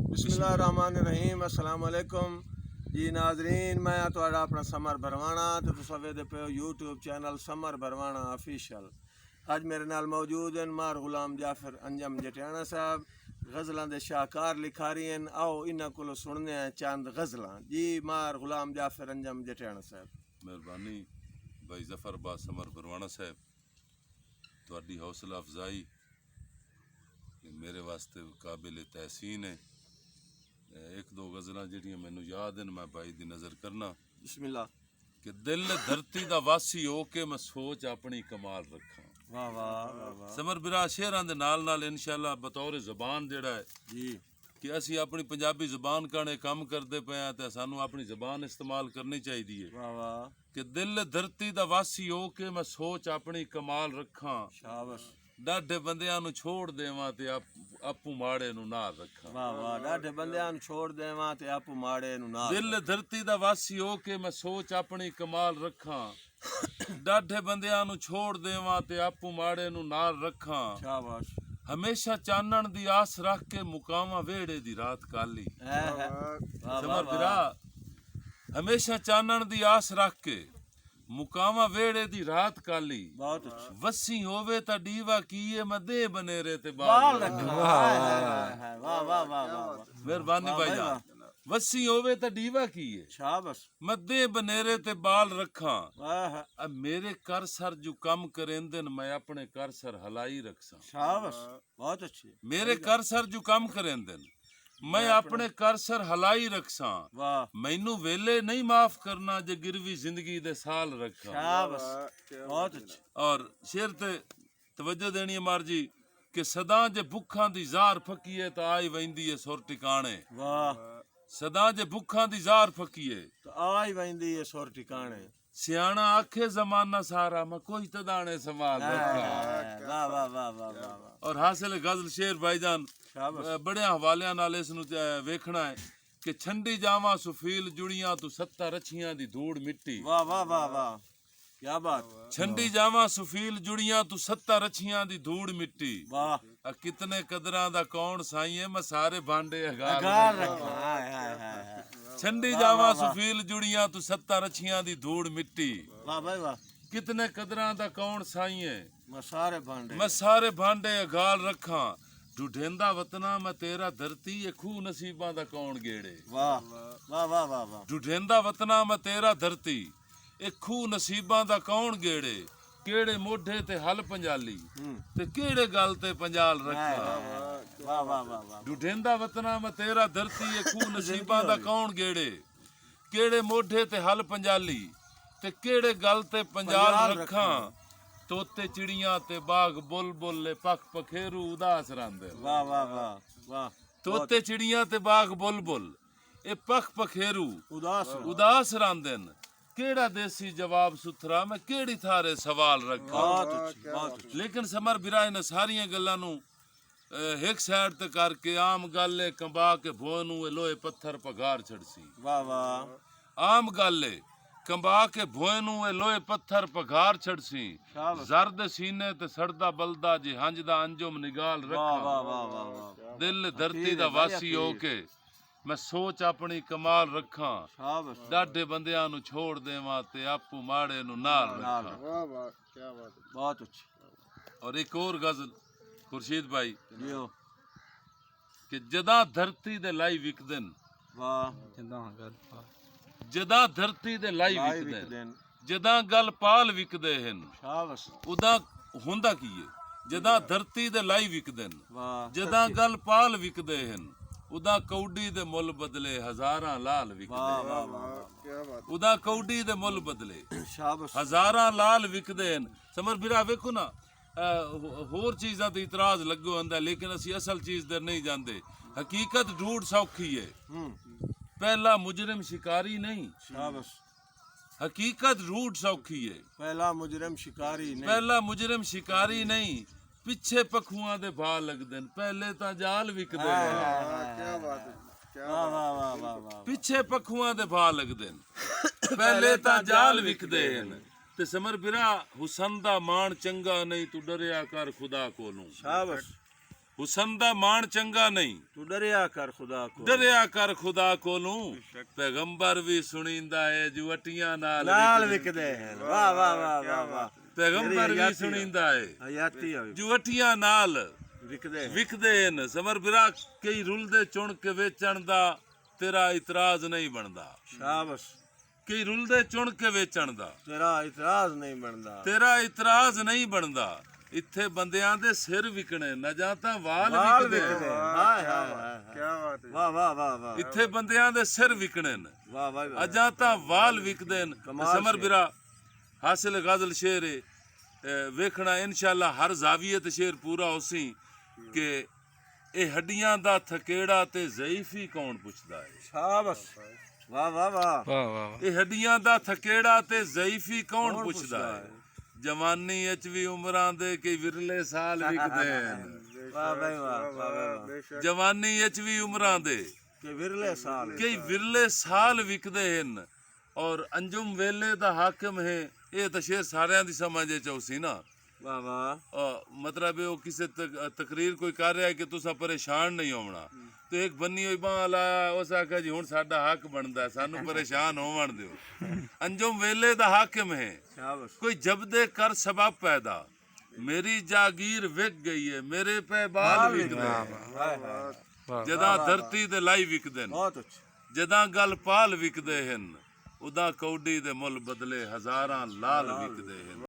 बिस्मिल्लाहिर्रहमानिर्रहीम अस्सलाम वालेकुम जी नाजरीन। मैं तुहाड़ा अपना समर भरवाना तो तुस वेखदे पे यूट्यूब चैनल समर भरवाना ऑफिशियल। अज मेरे नाल मौजूद हैं मार गुलाम जाफर अंजम जटियाना साहब, गज़लों के शाहकार लिखारी हैं। आओ इन्हां कोलों सुनने हैं चंद गज़लां। जी मार गुलाम जाफर अंजम जटियाना साहब। मेहरबानी भाई जफर बा समर भरवाना साहब, तुहाडी हौसला अफजाई मेरे वास्ते काबिल तहसीन है। एक दो गज़लां जिहड़ियां मैनू याद हैं मैं भाई दी नज़र करना। बिस्मिल्लाह। कि दिल धरती दा वासी हो के मैं सोच अपनी कमाल रखा। वाह वाह वाह वाह समर बिरा शेरां दे नाल इंशाअल्लाह बतौर ज़बान जिहड़ा है जी कि असी अपनी पंजाबी ज़बान कने काम करते पे हैं तो सानू अपनी ज़बान इस्तेमाल करनी चाहिए। वाह वाह कि दिल धरती दा वासी हो के मैं सोच अपनी कमाल रखा। शाबाश। डाढे बंदियां नू छोड़ देवां ते आपू माड़े नू नाल रखा। वाह वाह। डाढे बंदियां नू छोड़ देवां ते आपू माड़े नू नाल दिल धरती दा वासी हो के मैं सोच अपनी कमाल रखा। डाढे बंदियां नू छोड़ देवां ते आपू माड़े नू नाल रखा। शाबाश। हमेशा चानण दी आस रख के मुकामा वेड़े दी रात काली। समर बिरा हमेशा चानण दी आस रख के मुकामा वेड़े दी रात काली। बहुत अच्छा। वसी होवे ता डीवा कीए मदे बनेरे ते बाल बाल रखा। वाह वाह वाह वाह वाह। मेहरबानी भाई जान। वसी होवे ता डीवा कीए शाबाश। मदे बनेरे ते बाल रखा। वाह अब मेरे कर सर जो कम करेंदन मैं अपने कर सर हलाई रखसा। शाबाश। बहुत अच्छी। मेरे कर सर जो कम करेंदन मैं अपने कर सर हलाई रखसा। वाह मैनू वेले नहीं माफ करना जे गिरवी जिंदगी दे साल रखा। शाबाश। बहुत अच्छी। और शेर ते तवज्जो देनी है मार जी कि सदा जे भुखा दी जार फकीए तो आई वंदी है सुर टिकाणे। वाह। सदा जे भुखा दी जार फकीए तो आई वंदी है सुर ठिकाने। सियाणा आखे जमाना सारा मैं कोई तदाने संभाल रखा। वाह वाह वाह वाह वाह। और हासिल गजल शेर भाईजान शाबाश। बड़े हवालियां नाल इस नू वेखना है कि छंडी जावा सुफील जुड़ियां तू 70 रछियां दी धूड़ मिट्टी। वाह वाह वाह वाह। क्या बात। छंडी जावा सुफील जुड़ियां तू 70 रछियां दी धूड़ मिट्टी। वाह। कितने कदरां दा कौन साई है मैं सारे भांडे अगार अगार रखा। हाय हाय हाय हाय। छंडी जावा सुफील जुड़ियां तू 70 रछियां दी धूड़ मिट्टी। वाह भाई वाह। कितने कदरां दा कौन साई है मैं सारे भांडे। मैं सारे भांडे अगाल रखा। ढूढेंदा वतना मैं तेरा धरती ये खूह नसीबां दा कौन गेड़े। वाह वाह वाह वाह वाह। ढूढेंदा वतना मैं तेरा धरती ये खूह नसीबां दा कौन गेड़े। केड़े मोढे ते हल पंजाली ते केड़े गल ते पंजाल रखा। वाह वाह वाह वाह। ढूढेंदा वतना मैं तेरा धरती ये खूह नसीबां दा कौन गेड़े। केड़े मोढे ते हल पंजाली ते केड़े गल ते पंजाल रखा। तोते चिड़ियां ते बाग बुलबुल ले पख पखेरू उदास रंदे। वाह वाह वाह वाह। तोते चिड़ियां ते बाग बुलबुल ए पख पखेरू उदास उदास रंदन। केड़ा देसी जवाब सुथरा मैं केड़ी थारे सवाल रखा। बहुत अच्छी बहुत अच्छी। लेकिन समर बिरा इन सारियां गल्लां नू एक साइड ते करके आम गल है कंबा के भोए नू लोहे पत्थर पगार छड़सी। वाह वाह। आम गल है कंबा के भोए नू लोहे पत्थर पगार छड़सी। शाबाश। जर्द सीने ते सड़दा बलदा जे हंजदा अंजुम निगाल वाह रखा। वाह वाह वाह वाह। दिल धरती दा वासी हो के मैं सोच अपनी कमाल रखा। शाबाश। डाढे बंदियां नू छोड़ देवां ते आपू माड़े नू नाल रखा। वाह वाह। क्या बात। बहुत अच्छी। और एक और गजल खुर्शीद भाई जियो। कि जदा धरती दे लाई विकदन। वाह। जदा धरती दे लाई लाइव एक विकदन दिन। जदा गल पाल विकदे हन शाबाश। उदा हुंदा की है। जदा धरती दे लाई विकदन वाह। जदा गल पाल विकदे हन उदा कौडी दे मुल बदले हजारां लाल वाह विकदे। वाह वाह। क्या बात। उदा कौडी दे मुल बदले शाबाश। हजारां लाल विकदे हन। समर बिरा वेखो ना होर चीज़ां ते इतराज लगो होंदा लेकिन असी असल चीज दे नहीं जानते। हकीकत ढूंढ सौखी है पहला मुजरिम शिकारी नहीं। शाबाश। हकीकत ढूंढ सौखी है पहला मुजरिम शिकारी नहीं। पहला मुजरिम शिकारी नहीं। पिछे पखुआं दे भा लगदे पहले तां जाल विकदे। क्या बात है। वाह वाह वाह वाह वाह। पिछे पखुआं दे भा लगदे पहले तां जाल विकदे हन। ते समर बिरा हुसन दा मान चंगा नहीं तू डरिया कर खुदा कोलों। शाबाश। हुसन दा मान चंगा नहीं, तू डरिया कर खुदा को, डरिया कर खुदा कोलों। पैगंबर भी सुनींदा है जुवटियां नाल विकदे हैं। वाह वाह वाह वाह वाह, पैगंबर भी सुनींदा है हयाती है जुवटियां नाल विकदे हैं। विकदे न। समर बिरा कई रुलदे चुन के वेचण दा तेरा इतराज नहीं बनदा, शाबाश, कई रुलदे चुन के वेचण दा तेरा इतराज नहीं बनदा, तेरा इतराज नहीं बनदा। इत्थे बंदियां दे सिर विकणे न ਜਾਂ ਤਾਂ ਵਾਲ वाल ਵਿਕਦੇ विकदे ਨੇ। हैं। हाय हाय हाय, क्या बात है, वाह वाह वाह वाह, ਇੱਥੇ ਬੰਦਿਆਂ ਦੇ ਸਿਰ ਵਿਕਣੇ ਨੇ, वाह वाह, ਅਜਾਂ ਤਾਂ ਵਾਲ ਵਿਕਦੇ ਨੇ। ਕਮਾਲ ਸਮਰ ਸ਼ੇਰ। ਬਿਰਾ ਹਾਸਿਲ ਗਜ਼ਲ ਸ਼ੇਰ ਹੈ, ਵੇਖਣਾ ਇਨਸ਼ਾਅੱਲਾ ਹਰ ਜ਼ਾਵੀਏ ਤੇ ਸ਼ੇਰ ਪੂਰਾ ਹੋਸੀ ਕਿ ਇਹ ਹੱਡੀਆਂ ਦਾ ਥਕੇੜਾ ਤੇ ਜ਼ਈਫੀ ਕੌਣ ਪੁੱਛਦਾ ਹੈ। शाबाश, वाह वाह वाह, ਇਹ ਹੱਡੀਆਂ ਦਾ ਥਕੇੜਾ ਤੇ ਜ਼ਈਫੀ ਕੌਣ ਪੁੱਛਦਾ ਹੈ। ਜਵਾਨੀ ਵਿੱਚ ਵੀ ਉਮਰਾਂ ਦੇ ਕਈ ਵਿਰਲੇ ਸਾਲ ਵਿਕਦੇ ਨੇ, वाह भाई वाह, वाह वाह, ਜਵਾਨੀ ਵਿੱਚ ਵੀ ਉਮਰਾਂ ਦੇ के विरले साल ਕਈ ਵਿਰਲੇ ਸਾਲ ਵਿਕਦੇ ਹਨ। ਔਰ ਅੰਜੁਮ ਵੇਲੇ ਦਾ ਹਾਕਮ ਹੈ, ਇਹ ਤਾਂ ਸ਼ੇਰ ਸਾਰਿਆਂ ਦੀ ਸਮਝ ਚ ਆਉਸੀ ਨਾ। वाह वाह, ਮਤਲਬ ਉਹ ਕਿਸੇ ਤਕਰੀਰ ਕੋਈ ਕਰ ਰਿਹਾ ਕਿ ਤੁਸੀਂ ਪਰੇਸ਼ਾਨ ਨਹੀਂ ਹੋਵਣਾ, ਤੇ ਇੱਕ ਬੰਨੀ ਹੋਈ ਬਾਹ ਲਾਇਆ, ਉਸ ਆਖਿਆ ਜੀ ਹੁਣ ਸਾਡਾ ਹੱਕ ਬਣਦਾ, ਸਾਨੂੰ ਪਰੇਸ਼ਾਨ ਹੋਵਣ ਦਿਓ। ਅੰਜੁਮ ਵੇਲੇ ਦਾ ਹਾਕਮ ਹੈ, शाबाश, कोई जबदे कर सबब पैदा, मेरी जागीर विक गई है, मेरे पे बाल विकदे। हाय हाय, जदा धरती दे लाई विकदे न, बहुत अच्छा, जदा गल पाल विकदे हन, उदा कौडी दे मुल बदले हजारां लाल विकदे हन।